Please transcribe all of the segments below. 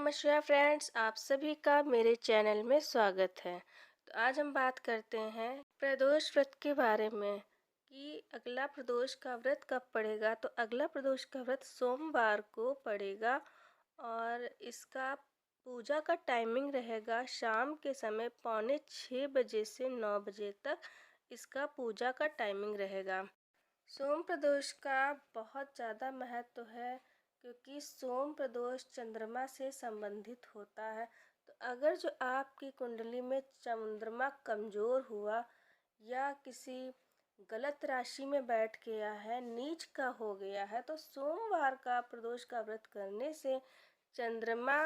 नमस्कार फ्रेंड्स, आप सभी का मेरे चैनल में स्वागत है। तो आज हम बात करते हैं प्रदोष व्रत के बारे में कि अगला प्रदोष का व्रत कब पड़ेगा। तो अगला प्रदोष का व्रत सोमवार को पड़ेगा और इसका पूजा का टाइमिंग रहेगा शाम के समय 5:45 से 9 बजे तक इसका पूजा का टाइमिंग रहेगा। सोम प्रदोष का बहुत ज़्यादा महत्व है क्योंकि सोम प्रदोष चंद्रमा से संबंधित होता है। तो अगर जो आपकी कुंडली में चंद्रमा कमज़ोर हुआ या किसी गलत राशि में बैठ गया है, नीच का हो गया है, तो सोमवार का प्रदोष का व्रत करने से चंद्रमा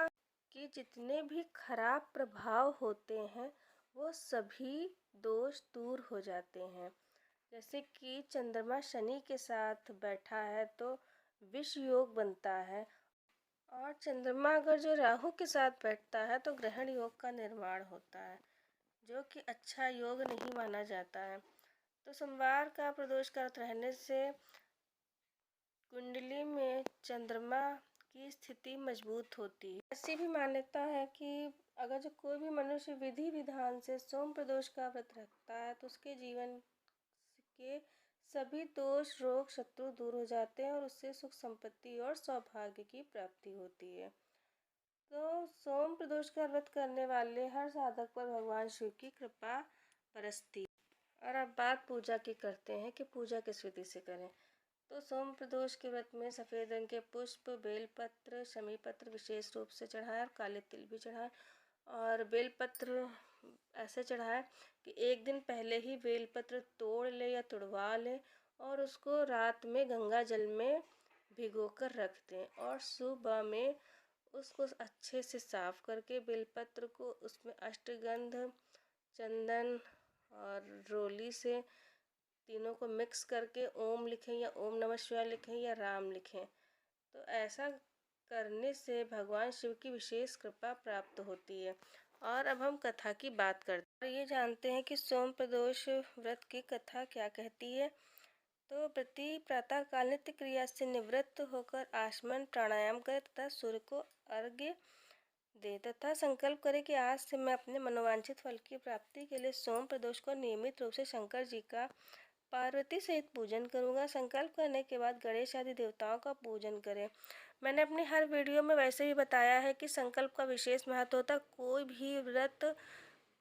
के जितने भी खराब प्रभाव होते हैं वो सभी दोष दूर हो जाते हैं। जैसे कि चंद्रमा शनि के साथ बैठा है तो विष योग बनता है, और चंद्रमा अगर जो राहु के साथ बैठता है तो ग्रहण योग का निर्माण होता है, जो कि अच्छा योग नहीं माना जाता है। तो सोमवार का प्रदोष का व्रत रहने से कुंडली में चंद्रमा की स्थिति मजबूत होती है। ऐसी भी मान्यता है कि अगर जो कोई भी मनुष्य विधि विधान से सोम प्रदोष का व्रत रखता है तो उसके जीवन के सभी दोष रोग शत्रु दूर हो जाते हैं और उससे सुख संपत्ति और सौभाग्य की प्राप्ति होती है। तो सोम प्रदोष का व्रत करने वाले हर साधक पर भगवान शिव की कृपा बरसती है। और अब बात पूजा की करते हैं कि पूजा किस विधि से करें। तो सोम प्रदोष के व्रत में सफ़ेद रंग के पुष्प, बेलपत्र, शमी पत्र विशेष रूप से चढ़ाएं और काले तिल भी चढ़ाएं। और बेलपत्र ऐसे चढ़ाएं कि एक दिन पहले ही बेलपत्र तोड़ ले या तुड़वा लें और उसको रात में गंगा जल में भिगोकर रख दें, और सुबह में उसको अच्छे से साफ करके बेलपत्र को उसमें अष्टगंध, चंदन और रोली से तीनों को मिक्स करके ओम लिखें या ओम नमः शिवाय लिखें या राम लिखें। तो ऐसा करने से भगवान शिव की विशेष कृपा प्राप्त होती है। और अब हम कथा की बात करते हैं और ये जानते हैं कि सोम प्रदोष व्रत की कथा क्या कहती है। तो प्रति प्रातः काल नित्य क्रिया से निवृत्त होकर आचमन प्राणायाम करे तथा सूर्य को अर्घ्य दे तथा संकल्प करे कि आज से मैं अपने मनोवांछित फल की प्राप्ति के लिए सोम प्रदोष को नियमित रूप से शंकर जी का पार्वती सहित पूजन करूंगा। संकल्प करने के बाद गणेश आदि देवताओं का पूजन करें। मैंने अपनी हर वीडियो में वैसे ही बताया है कि संकल्प का विशेष महत्व होता है। कोई भी व्रत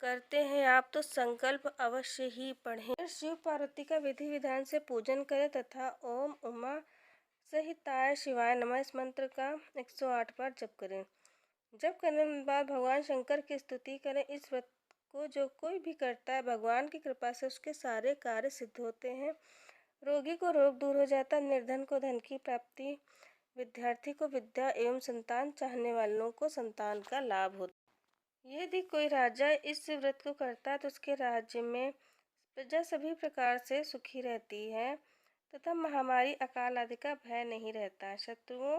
करते हैं आप तो संकल्प अवश्य ही पढ़ें। शिव पार्वती का विधि विधान से पूजन करें तथा ओम उमा सहिताय शिवाय नमः इस मंत्र का 108 बार जप करें। जप करने के बाद भगवान शंकर की स्तुति करें। इस व्रत को जो कोई भी करता है भगवान की कृपा से उसके सारे कार्य सिद्ध होते हैं। रोगी को रोग दूर हो जाता है, निर्धन को धन की प्राप्ति, विद्यार्थी को विद्या एवं संतान चाहने वालों को संतान का लाभ होता है। यदि कोई राजा इस व्रत को करता है तो उसके राज्य में प्रजा सभी प्रकार से सुखी रहती है तथा महामारी अकाल आदि का भय नहीं रहता। शत्रुओं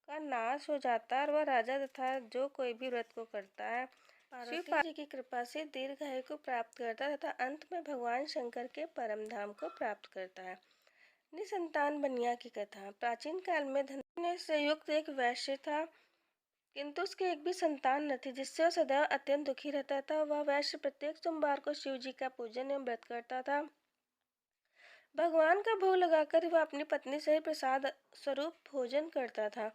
का नाश हो जाता है और वह राजा तथा जो कोई भी व्रत को करता है पार्वती जी की कृपा से दीर्घायु को प्राप्त करता है तथा अंत में भगवान शंकर के परम धाम को प्राप्त करता है। निसंतान बनिया की कथा। प्राचीन काल में धन से युक्त एक वैश्य था, किंतु उसके एक भी संतान न थी, जिससे वह सदैव अत्यंत दुखी रहता था। वह वैश्य प्रत्येक सोमवार को शिव जी का पूजन एवं व्रत करता था। भगवान का भोग लगाकर वह अपनी पत्नी से प्रसाद स्वरूप भोजन करता था।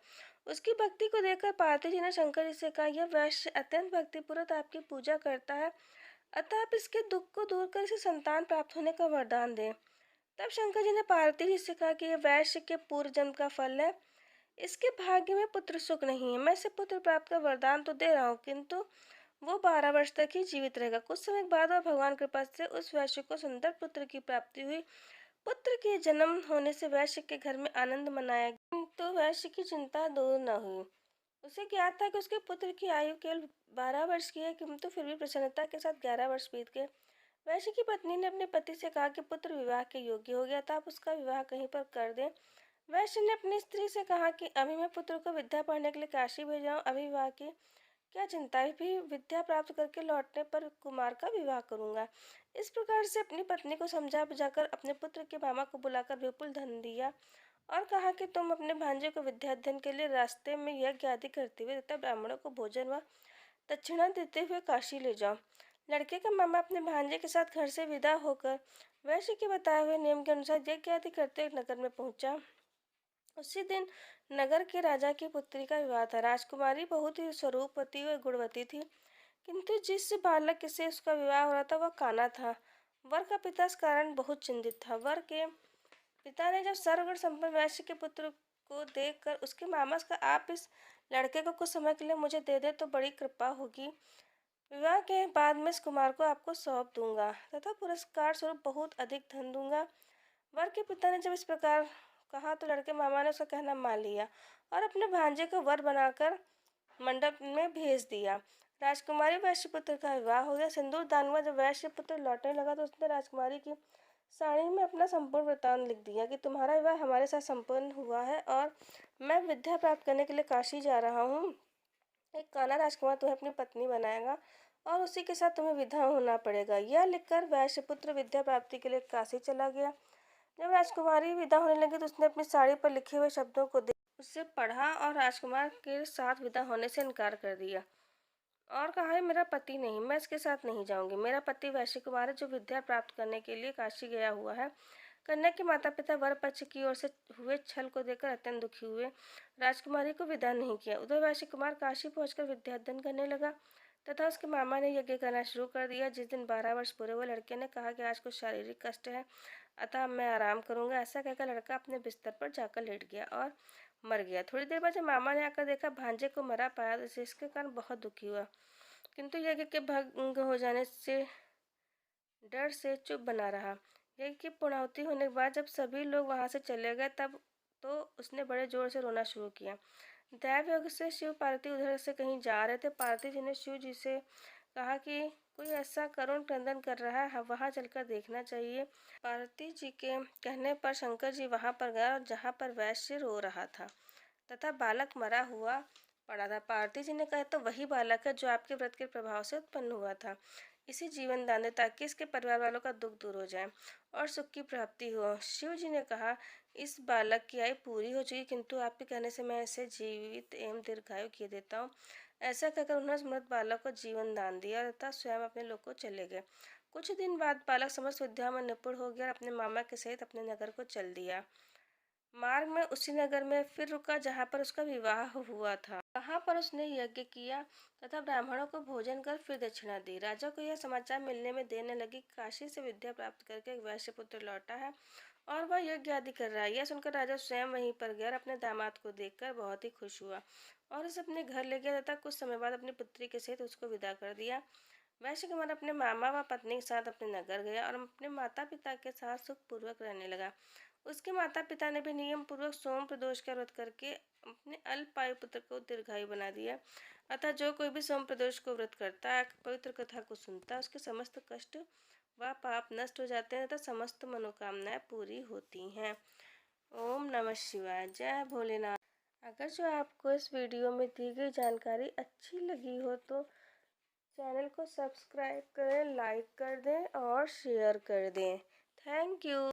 उसकी भक्ति को देखकर पार्वती जी ने शंकर जी से कहा, यह वैश्य अत्यंत भक्तिपूर्वक आपकी पूजा करता है, अतः आप इसके दुख को दूर कर इसे संतान प्राप्त होने का वरदान दें। तब शंकर जी ने पार्वती जी से कहा कि यह वैश्य के पूर्व जन्म का फल है, इसके भाग्य में पुत्र सुख नहीं है। मैं इसे पुत्र प्राप्त का वरदान तो दे रहा हूँ, किंतु वो 12 वर्ष तक ही जीवित रहेगा। कुछ समय बाद वह भगवान कृपा से उस वैश्य को सुंदर पुत्र की प्राप्ति हुई। पुत्र के जन्म होने से वैश्य के घर में आनंद मनाया गया, किंतु वैश्य की चिंता दूर न हुई। उसे ज्ञात था कि उसके पुत्र की आयु केवल 12 वर्ष की है, किंतु फिर भी प्रसन्नता के साथ 11 वर्ष बीत गए। वैश्य की पत्नी ने अपने पति से कहा कि पुत्र विवाह के योग्य हो गया था, आप उसका विवाह कहीं पर कर दें। वैश्य ने अपनी स्त्री से कहा कि अभी मैं पुत्र को विद्या पढ़ने के लिए काशी भेज रहा हूँ, अभी विवाह की क्या चिंता है, भी विद्या प्राप्त करके लौटने पर कुमार का विवाह करूंगा। इस प्रकार से अपनी पत्नी को समझा बुझाकर अपने पुत्र के मामा को बुलाकर विपुल धन दिया और कहा कि तुम अपने भांजे को विद्याध्ययन के लिए रास्ते में यज्ञ आदि करते हुए तथा ब्राह्मणों को भोजन व दक्षिणा देते हुए काशी ले जाओ। लड़के का मामा अपने भांजे के साथ घर से विदा होकर वैश्य के बताए हुए नियम के अनुसार यज्ञ आदि करते हुए नगर में पहुंचा। उसी दिन नगर के राजा की पुत्री का विवाह था। राजकुमारी बहुत ही स्वरूपवती व गुणवती थी, किंतु जिस बालक से उसका विवाह हो रहा था वह काना था। वर का पिता इस कारण बहुत चिंतित था। वर के पिता ने जब सर्वगुण संपन्न वैश्य के पुत्र को देखकर उसके मामा से कहा, आप इस लड़के को कुछ समय के लिए मुझे दे दे तो बड़ी कृपा होगी। विवाह के बाद मैं इस कुमार को आपको सौंप दूंगा तथा पुरस्कार स्वरूप बहुत अधिक धन दूंगा। वर के पिता ने जब इस प्रकार कहा तो लड़के मामा ने उसका कहना मान लिया और अपने भांजे को वर बनाकर मंडप में भेज दिया। राजकुमारी वैश्यपुत्र का विवाह हो गया। सिंदूर दान हुआ। जब वैश्यपुत्र लौटने लगा तो उसने राजकुमारी की साड़ी में अपना संपूर्ण वृत्तांत लिख दिया कि तुम्हारा विवाह हमारे साथ संपन्न हुआ है और मैं विद्या प्राप्त करने के लिए काशी जा रहा हूँ। एक काना राजकुमार तुम्हें अपनी पत्नी बनाएगा और उसी के साथ तुम्हें विदा होना पड़ेगा। यह लिखकर वैश्यपुत्र विद्या प्राप्ति के लिए काशी चला गया। जब राजकुमारी विदा होने लगी तो उसने अपनी साड़ी पर लिखे हुए शब्दों को उसे पढ़ा और राजकुमार के साथ विदा होने से इनकार कर दिया और कहा, है मेरा पति नहीं, मैं इसके साथ नहीं जाऊंगी। मेरा पति वैश्य कुमार है जो विद्या प्राप्त करने के लिए काशी गया हुआ है। कन्या के माता पिता वर पक्ष की ओर से हुए छल को देखकर अत्यंत दुखी हुए, राजकुमारी को विदा नहीं किया। उधर वैश्य कुमार काशी पहुंचकर विद्याध्ययन करने लगा तथा उसके मामा ने यज्ञ करना शुरू कर दिया। जिस दिन 12 वर्ष पूरे हुए लड़के ने कहा कि आज कुछ शारीरिक कष्ट है अतः मैं आराम करूंगा। ऐसा कहकर लड़का अपने बिस्तर पर जाकर लेट गया और मर गया। थोड़ी देर बाद जब मामा ने आकर देखा भांजे को मरा पाया तो इसके कारण बहुत दुखी हुआ, किंतु यज्ञ के भंग हो जाने से डर से चुप बना रहा। यज्ञ की पूर्णाहुति होने के बाद जब सभी लोग वहां से चले गए तब तो उसने बड़े जोर से रोना शुरू किया। दैव योग से शिव पार्वती उधर से कहीं जा रहे थे। पार्वती जी ने शिव जी से कहा कि कोई ऐसा करुण क्रंदन कर रहा है, वहां चलकर देखना चाहिए। पार्वती जी के कहने पर शंकर जी वहां पर गए और जहां पर वैश्य रो रहा था तथा बालक मरा हुआ पड़ा था। पार्वती जी ने कहा, तो वही बालक है जो आपके व्रत के प्रभाव से उत्पन्न हुआ था। इसी जीवन दान दे ताकि इसके परिवार वालों का दुख दूर हो जाए और सुख की प्राप्ति हो। शिव जी ने कहा, इस बालक की आयु पूरी हो चुकी, किंतु आपके कहने से मैं इसे जीवित एवं दीर्घायु किए देता हूँ। ऐसा कहकर उन्होंने उस मृत बालक को जीवन दान दिया तथा स्वयं अपने लोक को चले गए। कुछ दिन बाद बालक समस्त विद्या में निपुण हो गया और अपने मामा के सहित अपने नगर को चल दिया। मार्ग में उसी नगर में फिर रुका जहाँ पर उसका विवाह हुआ था। वहाँ पर उसने यज्ञ किया तथा ब्राह्मणों को भोजन कर फिर दक्षिणा दी। राजा को यह समाचार मिलने में देर न लगी। काशी से विद्या प्राप्त करके एक वैश्य पुत्र लौटा है और वह यज्ञ आदि कर रहा है। यह सुनकर राजा स्वयं वहीं पर गया और अपने दामाद को देखकर बहुत ही खुश हुआ और उसे अपने घर ले गया तथा कुछ समय बाद अपनी पुत्री के सहित उसको विदा कर दिया। वैश्य कुमार अपने मामा व पत्नी के साथ अपने नगर गया और अपने माता पिता के साथ सुखपूर्वक रहने लगा। उसके माता पिता ने भी नियम पूर्वक सोम प्रदोष का व्रत करके अपने अल्पायु पुत्र को दीर्घायु बना दिया। अतः जो कोई भी सोम प्रदोष को व्रत करता है, पवित्र कथा को सुनता है, उसके समस्त कष्ट व पाप नष्ट हो जाते हैं तथा समस्त मनोकामनाएं पूरी होती हैं। ओम नमः शिवाय। जय भोलेनाथ। अगर जो आपको इस वीडियो में दी गई जानकारी अच्छी लगी हो तो चैनल को सब्सक्राइब करें, लाइक कर दें और शेयर कर दें। Thank you.